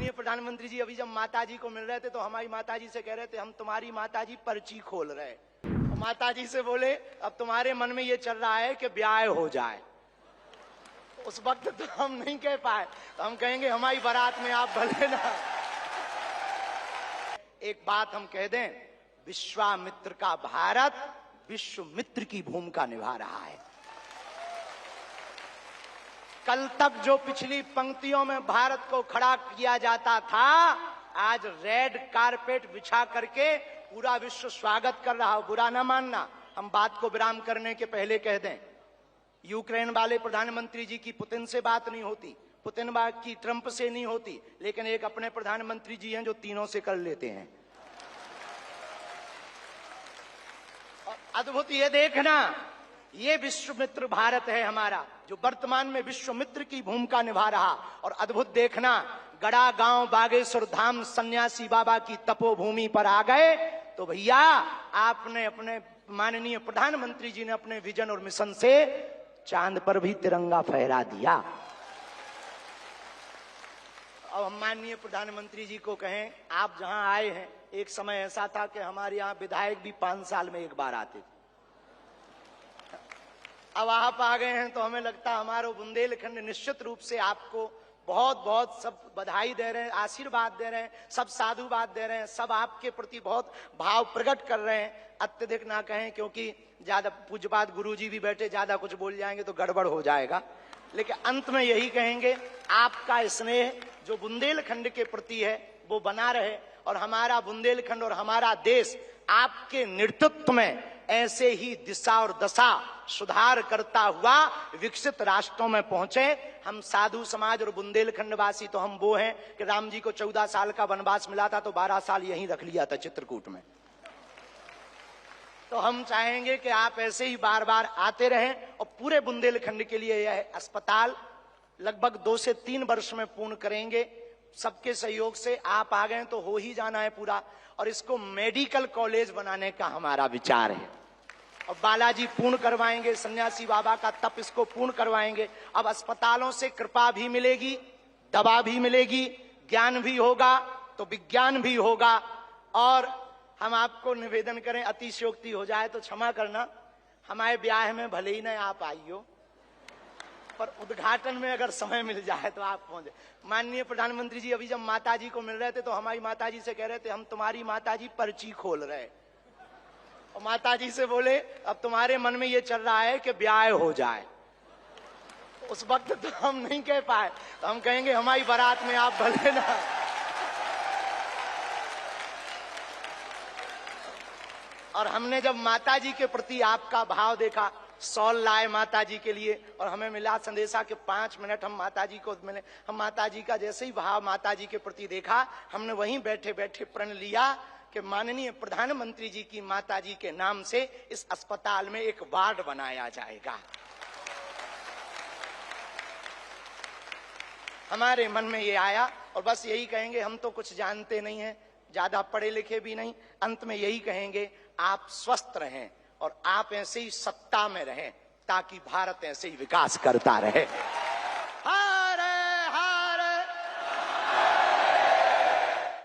माननीय प्रधानमंत्री जी अभी जब माताजी को मिल रहे थे तो हमारी माताजी से कह रहे थे हम तुम्हारी माताजी पर्ची खोल रहे हैं। और माताजी से बोले अब तुम्हारे मन में ये चल रहा है कि ब्याह हो जाए। उस वक्त तो हम नहीं कह पाए, तो हम कहेंगे हमारी बारात में आप भले ना। एक बात हम कह दें, विश्वामित्र का भारत विश्वमित्र की भूमिका निभा रहा है। कल तक जो पिछली पंक्तियों में भारत को खड़ा किया जाता था, आज रेड कारपेट बिछा करके पूरा विश्व स्वागत कर रहा हो। बुरा ना मानना, हम बात को विराम करने के पहले कह दें, यूक्रेन वाले प्रधानमंत्री जी की पुतिन से बात नहीं होती, पुतिन बात की ट्रंप से नहीं होती, लेकिन एक अपने प्रधानमंत्री जी हैं जो तीनों से कर लेते हैं। और अद्भुत ये देखना, ये विश्वमित्र भारत है हमारा, जो वर्तमान में विश्वमित्र की भूमिका निभा रहा। और अद्भुत देखना, गड़ा गांव बागेश्वर धाम सन्यासी बाबा की तपोभूमि पर आ गए तो भैया आपने अपने माननीय प्रधानमंत्री जी ने अपने विजन और मिशन से चांद पर भी तिरंगा फहरा दिया। अब हम माननीय प्रधानमंत्री जी को कहें, आप जहां आए हैं, एक समय ऐसा था कि हमारे यहां विधायक भी 5 साल में एक बार आते थे। अब आप आ गए हैं तो हमें लगता है हमारा बुंदेलखंड निश्चित रूप से आपको बहुत बहुत सब बधाई दे रहे हैं, आशीर्वाद दे रहे हैं, सब साधुवाद दे रहे हैं, सब आपके प्रति बहुत भाव प्रकट कर रहे हैं। अत्यधिक ना कहें, क्योंकि ज्यादा पूज्यपाद गुरुजी भी बैठे, ज्यादा कुछ बोल जाएंगे तो गड़बड़ हो जाएगा। लेकिन अंत में यही कहेंगे, आपका स्नेह जो बुंदेलखंड के प्रति है वो बना रहे, और हमारा बुंदेलखंड और हमारा देश आपके नेतृत्व में ऐसे ही दिशा और दशा सुधार करता हुआ विकसित राष्ट्रों में पहुंचे। हम साधु समाज और बुंदेलखंड वासी तो हम वो हैं कि राम जी को 14 साल का वनवास मिला था तो 12 साल यहीं रख लिया था चित्रकूट में। तो हम चाहेंगे कि आप ऐसे ही बार बार आते रहें, और पूरे बुंदेलखंड के लिए यह अस्पताल लगभग 2 से 3 वर्ष में पूर्ण करेंगे। सबके सहयोग से आप आ गए तो हो ही जाना है पूरा, और इसको मेडिकल कॉलेज बनाने का हमारा विचार है। और बालाजी पूर्ण करवाएंगे, सन्यासी बाबा का तप इसको पूर्ण करवाएंगे। अब अस्पतालों से कृपा भी मिलेगी, दवा भी मिलेगी, ज्ञान भी होगा तो विज्ञान भी होगा। और हम आपको निवेदन करें, अतिशयोक्ति हो जाए तो क्षमा करना, हमारे ब्याह में भले ही ना आप आइयो, पर उद्घाटन में अगर समय मिल जाए तो आप पहुंचे। माननीय प्रधानमंत्री जी अभी जब माताजी को मिल रहे थे तो हमारी माताजी से कह रहे थे हम तुम्हारी माताजी पर्ची खोल रहे हैं। और माताजी से बोले अब तुम्हारे मन में ये चल रहा है कि ब्याह हो जाए। उस वक्त तो हम नहीं कह पाए, तो हम कहेंगे हमारी बारात में आप भले ना। और हमने जब माताजी के प्रति आपका भाव देखा, सॉल लाए माताजी के लिए, और हमें मिला संदेशा कि 5 मिनट हम माताजी को मिले। हम माताजी का जैसे ही भाव माताजी के प्रति देखा, हमने वहीं बैठे बैठे प्रण लिया कि माननीय प्रधानमंत्री जी की माताजी के नाम से इस अस्पताल में एक वार्ड बनाया जाएगा। हमारे मन में ये आया, और बस यही कहेंगे, हम तो कुछ जानते नहीं हैं, ज्यादा पढ़े लिखे भी नहीं, अंत में यही कहेंगे आप स्वस्थ रहें और आप ऐसे ही सत्ता में रहें ताकि भारत ऐसे ही विकास करता रहे।